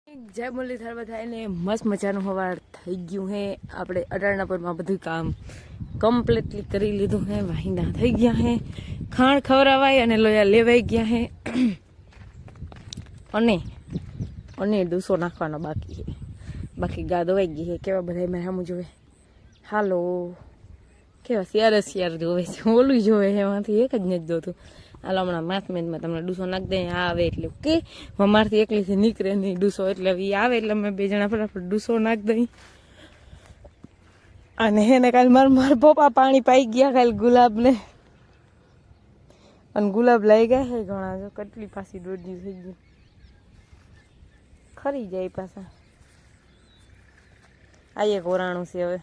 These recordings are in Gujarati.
જય મુરલીધર બધાને મસ્ત મજાનું સવાર થઈ ગયું હે। આપણે અડારણાપુરમાં બધું કામ કમ્પ્લીટલી કરી લીધું હે। વાહિંદા થઈ ગયા હે, ખાણ ખવડાવાય અને લોયા લેવાઈ ગયા હે અને ડૂસો નાખવાનો બાકી છે। બાકી ગા દવાઈ ગઈ છે। કેવા બધા મેં સામું જોવે, હાલો કેવા શિયાર જોવે છે, ઓલું જોવે છે, એમાંથી એક જ નથી જોતું। હાલો હમણાં માથમેન્ટમાં તમને ડૂસો નાખી દઈએ, આ આવે એટલે કે અમારથી એકલીથી નીકળે નહીં ડૂસો, એટલે એ આવે એટલે અમે બે જણા ફટાફટ ડૂસો નાખી દઈ। અને એને કાલે મારા પપ્પા પાણી પાઈ ગયા કાલે ગુલાબને, અને ગુલાબ લઈ ગયા છે ઘણા, જો કેટલી પાછી દોડજી થઈ ગઈ, ખરી જાય પાછા। આ એક ઓરાણું છે હવે,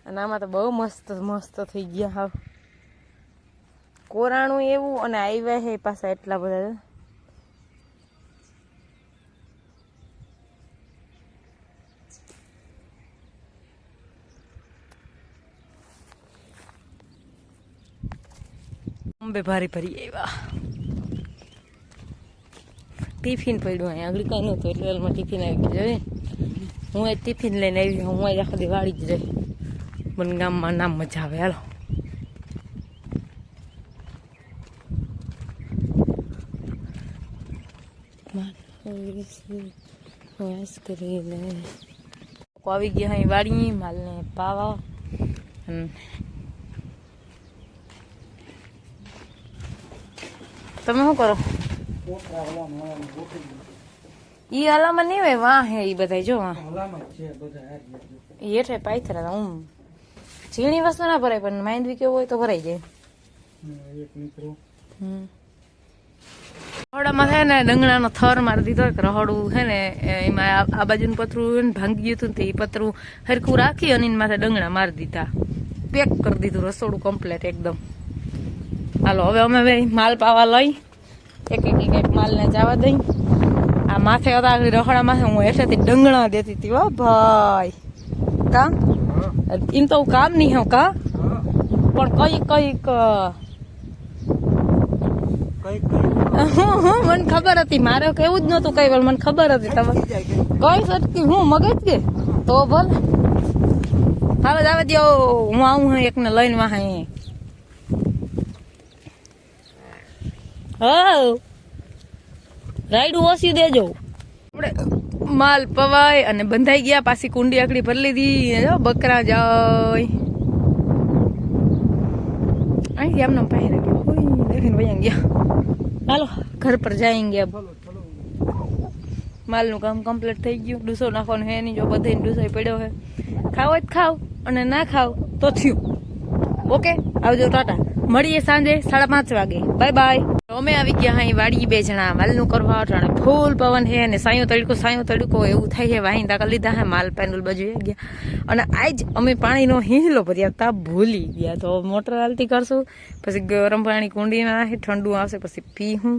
અને આમાં તો બહુ મસ્ત થઈ ગયા હાવ કોરાણું એવું, અને આવ્યા છે પાછા એટલા બધા। અંબે ભારી ભરી આવ્યા। ટિફિન પડ્યું અહીંયા આગળ કઈ નહોતું એટલે હાલમાં ટિફિન આવી ગયું। હું એ ટિફિન લઈને આવી, હું આજે આખા દી વાળી જ રહી, મને ગામમાં નામ મજા આવે। હાલો આવી ગયા અહીં વાડી માલને પાવા। તમે શું કરો? ઈ હલામાં નહીં હોય, વાહ હે ઈ બધા, જો હેઠે પાથરા। હું ઝીણી વસ્તુ ના ભરાય, પણ માંડવી કેવું હોય તો ભરાઈ જાય। રહોડામાં છે ને ડંગણાનો થર મારી દીધો, રહોડું છે ને એમાં આ બાજુનું પતરું ભાંગી ગયું હતું ને એ પતરું હરખું રાખી અને એની માથે ડંગણા મારી દીધા, પેક કરી દીધું રસોડું કમ્પ્લેટ એકદમ। હાલો હવે અમે ભાઈ માલ પાવા લઈ, એક માલને જવા દઈ। આ માથે હતા રહોડામાં હું હેઠેથી ડંગણા દેતી હતી, હો ભાઈ કામ એમ તો કામ નહીં હો કા, પણ કઈક મને ખબર હતી, મારે કેવું જ નતું કઈ, મને ખબર હતી તમે કઈ સરકી હું મગજ કે તો ભલે હવે જવા દો, હું આવું એકને લઈને વાહ રાઈડ ઓછી દેજો। આપણે માલ પવાય અને બંધાઈ ગયા, પાછી કુંડી આકડી ભરી લીધી, બકરા જાય અહીંથી એમને પાહી રાખ્યો દેખીને વયા ગયા। હાલો ઘર પર જાયંગે। માલનું કામ કમ્પ્લીટ થઈ ગયું, ડૂસો નાખવાનું હે નહીં, જો બધાને ડૂસો પડ્યો હે, ખાવ જ ખાવ અને ના ખાવ તો થયું। ઓકે આવજો, ટાટા, મળીએ સાંજે 5:30 વાગે, બાય બાય। અમે આવી ગયા અહીં વાડી, બે જણા માલનું કરવા અટાણે ફૂલ પવન હે અને સાયો તડકો એવું થાય છે। વાહિંદા કરી લીધા હે, માલ પેન્ડલ બાજુ ગયા, અને આજ અમે પાણીનો હિંહલો ભર્યા તા ભૂલી ગયા, તો મોટર હાલતી કરશું, પછી ગરમ પાણી કુંડીમાં નાખી, ઠંડુ આવશે પછી પીવું,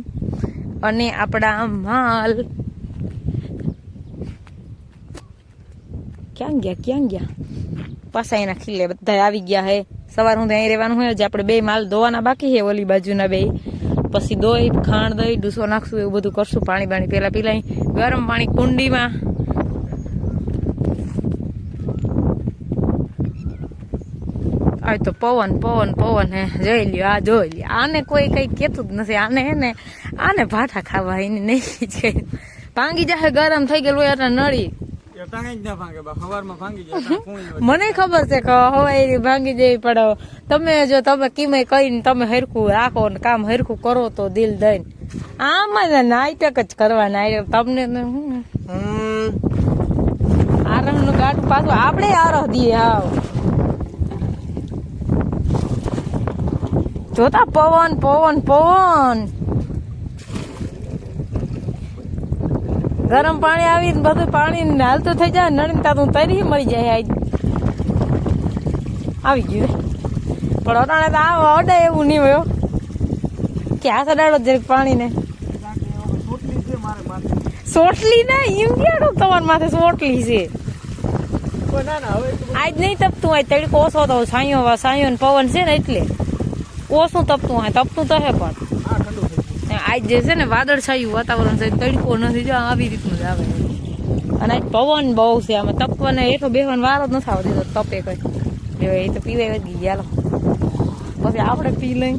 અને આપણા માલ ક્યાં ગયા પાછા એના ખીલે બધા આવી ગયા હે। સવાર હું અહીં રહેવાનું હોય, આપણે બે માલ ધોવાના બાકી છે, ઓલી બાજુના બે, પછી દોઈ ખાંડ દઈ ડૂસો નાખશું, એવું બધું કરશું। પાણી પેલા પીલાય, ગરમ પાણી કુંડીમાં, આ તો પવન હે, જોઈ લ્યો, આ જોઈ લ્યો, આને કોઈ કઈ કેતું જ નથી, આને ભાઠા ખાવા એને નહીં છે, ભાંગી જાય ગરમ થઈ ગયેલું એટલે નળી, મને ખબર છે કે હવે ભાંગી જવી પડે। તમે કિમે કહીને તમે હરખું રાખો ને કામ હરખું કરો તો દિલ દઈને, આમાં નાટક જ કરવાના તમને। આરહ નું ગાડું પાછું આપણે આરહ દઈએ, હાવ જોતા પવન ગરમ પાણી આવીને બધું પાણી હાલતું થઈ જાય, નળીને તાતું તરી મળી જાય। આવી ગયું પણ અટાણે તો આવો અડે એવું નહીં હોય કે હાથ અડાડો જરીક પાણીને, સોટલી ના એમ ક્યાં તમારી માથે સોટલી છે, આજ નહીં તપતું, આજ તડકો ઓછો તો સાયો ને પવન છે ને એટલે ઓછું તપતું હે, તપતું તો હે પણ આ ઠંડુ થઈ ગયું. આજ જે છે ને વાદળછાયું વાતાવરણ છે, તડકો નથી, જો આવી રીતનું જ આવે. અને આજ પવન બહુ છે, આમાં તપવાને એટલો બેહવાનો વારો જ નથી આવતો, તપે કઈ એ તો પીવાય ગઈ ચાલો પછી આપણે પી લઈ.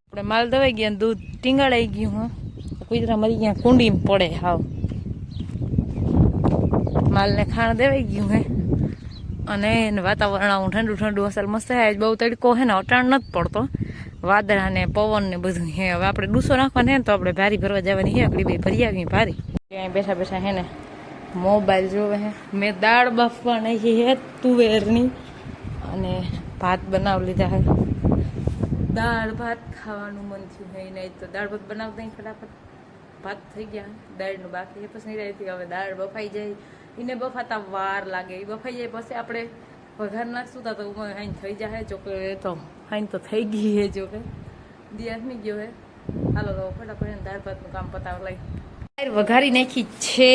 આપણે માલ દવાઈ ગયા, દૂધ ટીંગાડાઈ ગયું. હા કુતરા મરી ગયા, કુંડીમાં પડે હાવ. માલને ખાણ દેવાઈ ગયું હે, અને વાતાવરણ આવું ઠંડુ ઠંડુ અસલ મસ્ત હે. બહુ તડકો હે ને અટાણ નથી પડતો, વાદળા ને પવન ને બધું હે. હવે આપણે ડૂસો નાખવાનો હે ને તો આપણે ભારી ભરવા જવાની હે, આગળ બે ભરી આવીએ ભારી. ત્યાં બેઠા બેઠા હે ને મોબાઈલ જોવે હે. મેં દાળ બાફવા નાખી હે તુવેરની, અને ભાત બનાવી લીધા હે. દાળ ભાત ખાવાનું મન થયું હે, નહીં તો દાળ ભાત બનાવતા નહીં ફટાફટ. ભાત થઈ ગયા, દાળનું બાકી હે પછી નહીં. હવે દાળ બફાઈ જાય, એને બફાતા વાર લાગે. એ બફાઈ જાય પછી આપણે વઘાર નાખશું તો હાઈન થઈ જાય. જોકે તો હાઈન તો થઈ ગઈ હે, જોકે દિયાસ નહીં ગયો હે. હાલો તો ફટાફટ દાળ ભાતનું કામ પતાવ લઈ. વઘારી નાખી છે,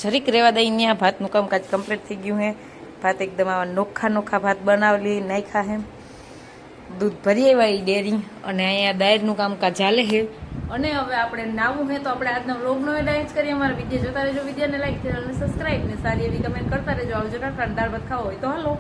જરીક રેવા દઈ. ત્યાં ભાતનું કામકાજ કમ્પ્લીટ થઈ ગયું હે. ભાત એકદમ આવા નોખા નોખા ભાત બનાવેલી નાખ્યા હે. દૂધ ભરી આવ્યા ડેરી, અને અહીંયા દાળનું કામકાજ ચાલે છે. અને હવે આપણે નાવું હે તો આપણે આજના વ્લોગનો લાઈક કરીએ. અમારા વિડીયો જોતા રહેજો, વિડીયોને લાઈક અને સબસ્ક્રાઈબ ને સારી એવી કમેન્ટ કરતા રહેજો. આવજો ટાટા. દાળ ભાત ખાવો હોય તો હાલો.